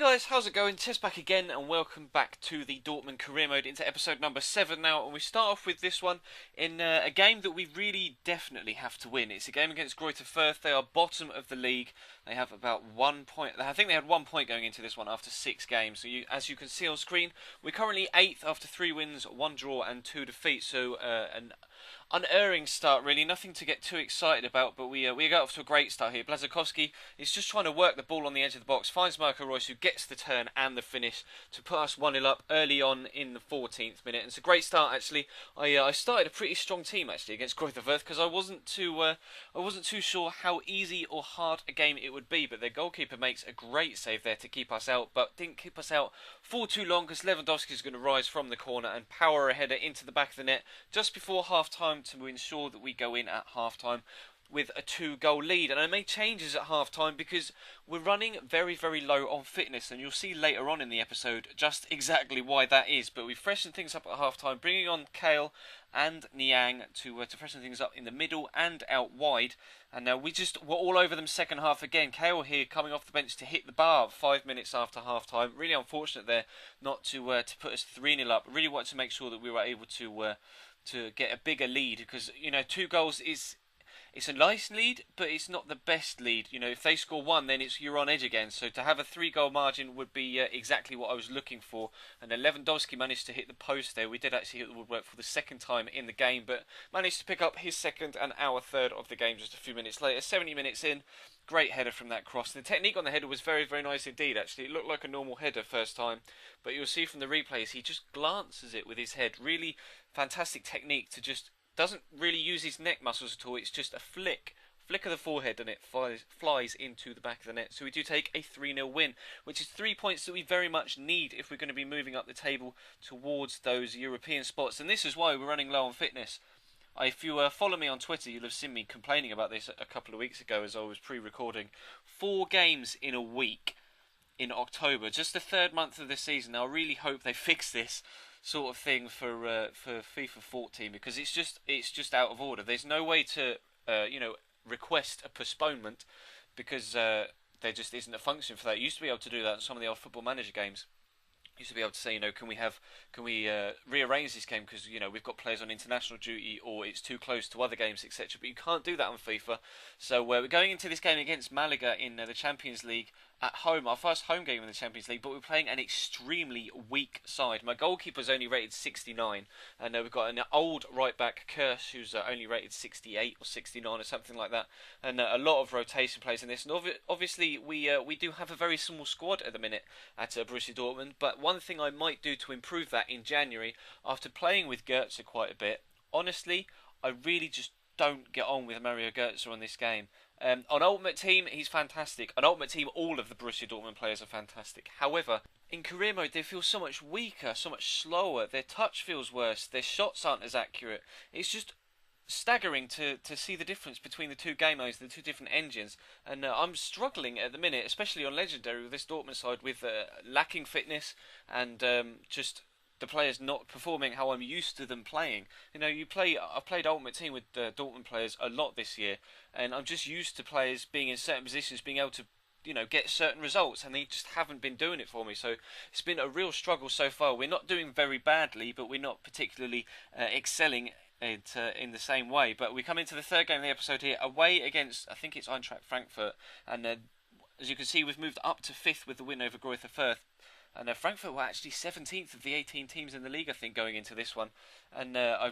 Guys, how's it going? Tess back again, and welcome back to the Dortmund career mode into episode number 7 now. And we start off with this one in a game that we really definitely have to win. It's a game against Greuther Fürth. They are bottom of the league. They have about 1 point. I think they had 1 point going into this one after 6 games. So as you can see on screen, we're currently 8th after 3 wins, 1 draw and 2 defeats. So an unerring start, really. Nothing to get too excited about, but we got off to a great start here. Blazakowski is just trying to work the ball on the edge of the box, finds Marco Reus, who gets the turn and the finish to put us 1-0 up early on in the 14th minute. And it's a great start, actually. I started a pretty strong team, actually, against Greuther Fürth, because I wasn't too sure how easy or hard a game it would be, but their goalkeeper makes a great save there to keep us out, but didn't keep us out for too long, because Lewandowski is going to rise from the corner and power a header into the back of the net just before half-time to ensure that we go in at half-time with a 2-goal lead. And I made changes at half-time because we're running very, very low on fitness, and you'll see later on in the episode just exactly why that is. But we freshened things up at half-time, bringing on Kale and Niang to freshen things up in the middle and out wide. And we just were all over them second half again. Kale here coming off the bench to hit the bar 5 minutes after half-time. Really unfortunate there not to put us 3-0 up. Really wanted to make sure that we were able to get a bigger lead, because 2 goals is it's a nice lead, but it's not the best lead. If they score 1, then you're on edge again. So to have a 3-goal margin would be exactly what I was looking for. And Lewandowski managed to hit the post there. We did actually hit the woodwork for the second time in the game, but managed to pick up his second and our third of the game just a few minutes later. 70 minutes in, great header from that cross. The technique on the header was very, very nice indeed, actually. It looked like a normal header first time, but you'll see from the replays, he just glances it with his head. Really fantastic technique to just doesn't really use his neck muscles at all. It's just a flick of the forehead, and it flies into the back of the net. So we do take a 3-0 win, which is 3 points that we very much need if we're going to be moving up the table towards those European spots. And this is why we're running low on fitness. If you follow me on Twitter, you'll have seen me complaining about this a couple of weeks ago as I was pre-recording. 4 games in a week in October, just the 3rd month of the season. Now, I really hope they fix this sort of thing for FIFA 14, because it's just out of order. There's no way to request a postponement, because there just isn't a function for that. You used to be able to do that in some of the old Football Manager games. Used to be able to say, can we rearrange this game because we've got players on international duty, or it's too close to other games, etc. But you can't do that on FIFA. So we're going into this game against Malaga in the Champions League at home, our first home game in the Champions League, but we're playing an extremely weak side. My goalkeeper's only rated 69, and we've got an old right back, Kirsch, who's only rated 68 or 69 or something like that, and a lot of rotation players in this. And obviously we do have a very small squad at the minute at Borussia Dortmund, but one thing I might do to improve that in January, after playing with Götze quite a bit, honestly, I really just don't get on with Mario Götze on this game. On Ultimate Team, he's fantastic. On Ultimate Team, all of the Borussia Dortmund players are fantastic. However, in career mode, they feel so much weaker, so much slower. Their touch feels worse. Their shots aren't as accurate. It's just staggering to see the difference between the 2 game modes, the 2 different engines. And I'm struggling at the minute, especially on Legendary with this Dortmund side, with lacking fitness and just the players not performing how I'm used to them playing. I've played Ultimate Team with Dortmund players a lot this year, and I'm just used to players being in certain positions, being able to get certain results, and they just haven't been doing it for me. So it's been a real struggle so far. We're not doing very badly, but we're not particularly excelling in the same way. But we come into the 3rd game of the episode here, away against, I think it's Eintracht Frankfurt, and as you can see, we've moved up to 5th with the win over Greuther Fürth. And Frankfurt were actually 17th of the 18 teams in the league, I think, going into this one. And I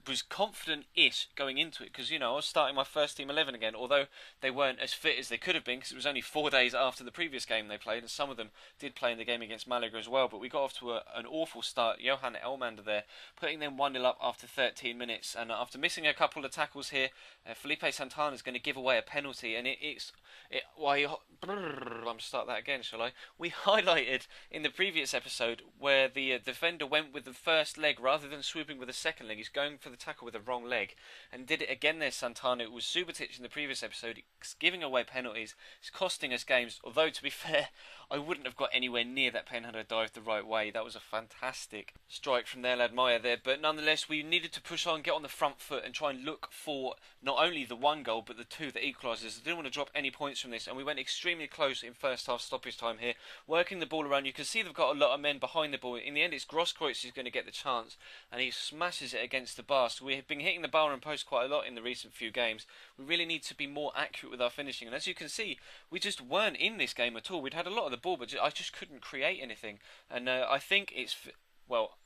was confident-ish going into it, because, I was starting my first team 11 again, although they weren't as fit as they could have been, because it was only 4 days after the previous game they played, and some of them did play in the game against Malaga as well. But we got off to an awful start. Johan Elmander there, putting them 1-0 up after 13 minutes. And after missing a couple of tackles here, Felipe Santana is going to give away a penalty, and I'm start that again, shall I? We highlighted in the previous episode where the defender went with the first leg rather than swooping with the second leg. He's going for for the tackle with the wrong leg, and did it again there, Santana. It was Subotic in the previous episode. It's giving away penalties. It's costing us games, although, to be fair, I wouldn't have got anywhere near that pen had I dived the right way. That was a fantastic strike from there, lad Maya there, but nonetheless, we needed to push on, get on the front foot, and try and look for not only the one goal, but the two that equalises. I didn't want to drop any points from this, and we went extremely close in first half stoppage time here, working the ball around. You can see they've got a lot of men behind the ball. In the end, it's Grosskreutz who's going to get the chance, and he smashes it against the bar. So we have been hitting the bar and post quite a lot in the recent few games. We really need to be more accurate with our finishing, and as you can see, we just weren't in this game at all. We'd had a lot of the ball, but I just couldn't create anything, and I think it's, well,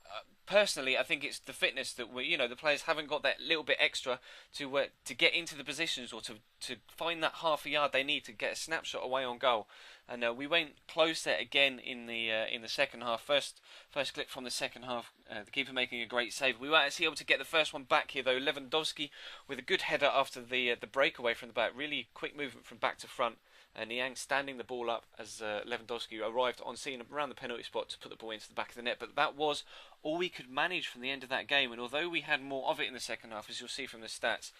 personally, I think it's the fitness that the players haven't got that little bit extra to get into the positions or to find that half a yard they need to get a snapshot away on goal. And we went close there again in the second half. First clip from the second half, the keeper making a great save. We weren't actually able to get the first one back here though. Lewandowski with a good header after the breakaway from the back. Really quick movement from back to front. And Niang standing the ball up as Lewandowski arrived on scene around the penalty spot to put the ball into the back of the net. But that was all we could manage from the end of that game. And although we had more of it in the second half, as you'll see from the stats,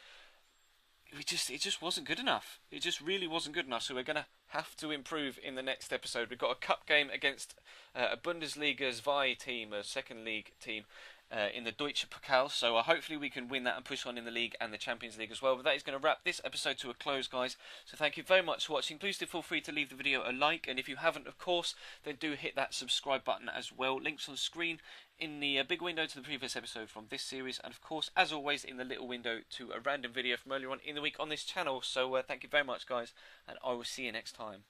it just wasn't good enough. It just really wasn't good enough. So we're going to have to improve in the next episode. We've got a cup game against a Bundesliga Zwei team, a second league team, in the Deutsche Pokal, so hopefully we can win that and push on in the league and the Champions League as well. But that is going to wrap this episode to a close, guys, so thank you very much for watching. Please do feel free to leave the video a like, and if you haven't, of course, then do hit that subscribe button as well. Links on screen in the big window to the previous episode from this series, and of course, as always, in the little window to a random video from earlier on in the week on this channel. So thank you very much, guys, and I will see you next time.